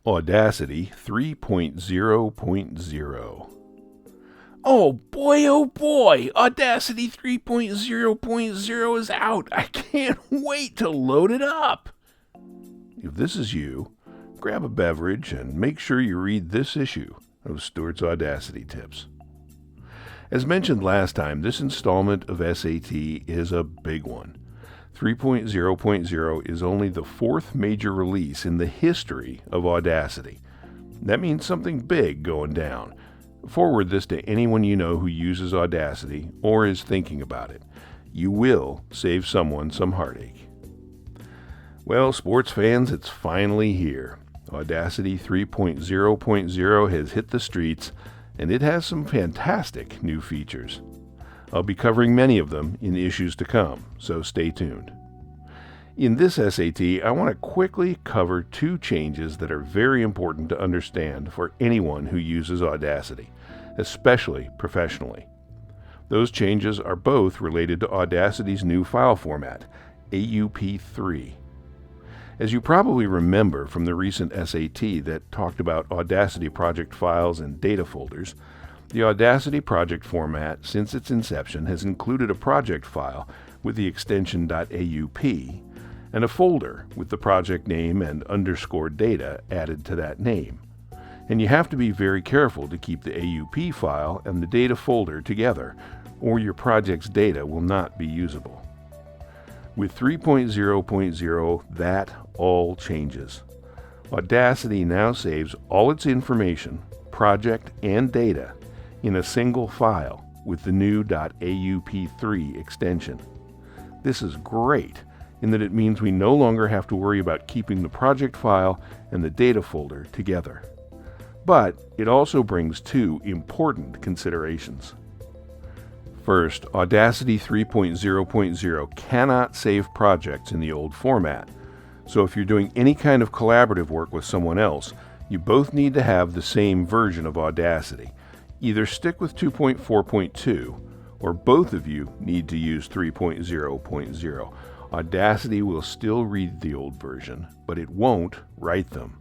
Audacity 3.0.0. Oh boy, Audacity 3.0.0 is out. I can't wait to load it up. If this is you, grab a beverage and make sure you read this issue of Stuart's Audacity Tips. As mentioned last time, this installment of SAT is a big one. 3.0.0 is only the fourth major release in the history of Audacity. That means something big going down. Forward this to anyone you know who uses Audacity or is thinking about it. You will save someone some heartache. Well, sports fans, it's finally here. Audacity 3.0.0 has hit the streets, and it has some fantastic new features. I'll be covering many of them in issues to come, so stay tuned. In this SAT, I want to quickly cover two changes that are very important to understand for anyone who uses Audacity, especially professionally. Those changes are both related to Audacity's new file format, AUP3. As you probably remember from the recent SAT that talked about Audacity project files and data folders, the Audacity project format since its inception has included a project file with the extension .aup and a folder with the project name and underscore data added to that name. And you have to be very careful to keep the AUP file and the data folder together, or your project's data will not be usable. With 3.0.0, that all changes. Audacity now saves all its information, project, and data in a single file with the new .aup3 extension. This is great in that it means we no longer have to worry about keeping the project file and the data folder together. But it also brings two important considerations. First, Audacity 3.0.0 cannot save projects in the old format. So if you're doing any kind of collaborative work with someone else, you both need to have the same version of Audacity. Either stick with 2.4.2, or both of you need to use 3.0.0. Audacity will still read the old version, but it won't write them.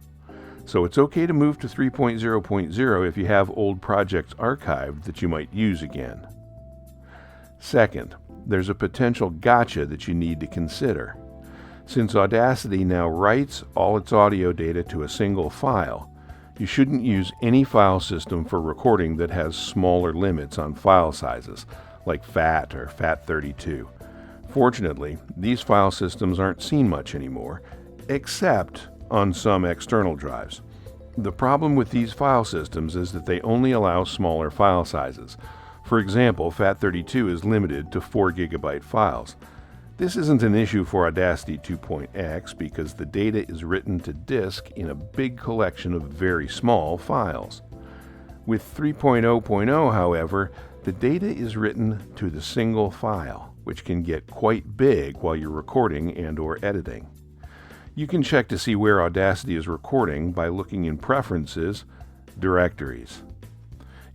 So it's okay to move to 3.0.0 if you have old projects archived that you might use again. Second, there's a potential gotcha that you need to consider. Since Audacity now writes all its audio data to a single file, you shouldn't use any file system for recording that has smaller limits on file sizes, like FAT or FAT32. Fortunately, these file systems aren't seen much anymore, except on some external drives. The problem with these file systems is that they only allow smaller file sizes. For example, FAT32 is limited to 4 GB files. This isn't an issue for Audacity 2.x because the data is written to disk in a big collection of very small files. With 3.0.0, however, the data is written to the single file, which can get quite big while you're recording and/or editing. You can check to see where Audacity is recording by looking in Preferences, Directories.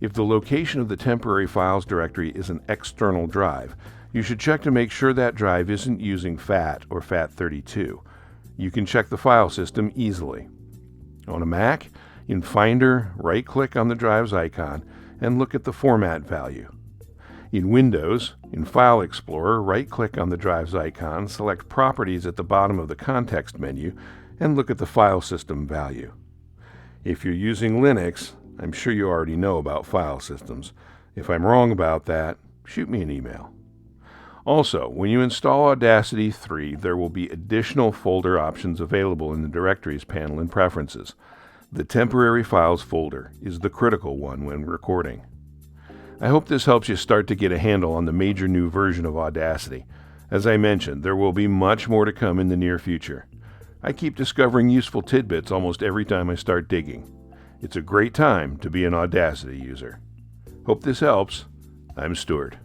If the location of the temporary files directory is an external drive, you should check to make sure that drive isn't using FAT or FAT32. You can check the file system easily. On a Mac, in Finder, right-click on the drive's icon and look at the format value. In Windows, in File Explorer, right-click on the drive's icon, select Properties at the bottom of the context menu, and look at the file system value. If you're using Linux, I'm sure you already know about file systems. If I'm wrong about that, shoot me an email. Also, when you install Audacity 3, there will be additional folder options available in the Directories panel in Preferences. The Temporary Files folder is the critical one when recording. I hope this helps you start to get a handle on the major new version of Audacity. As I mentioned, there will be much more to come in the near future. I keep discovering useful tidbits almost every time I start digging. It's a great time to be an Audacity user. Hope this helps. I'm Stuart.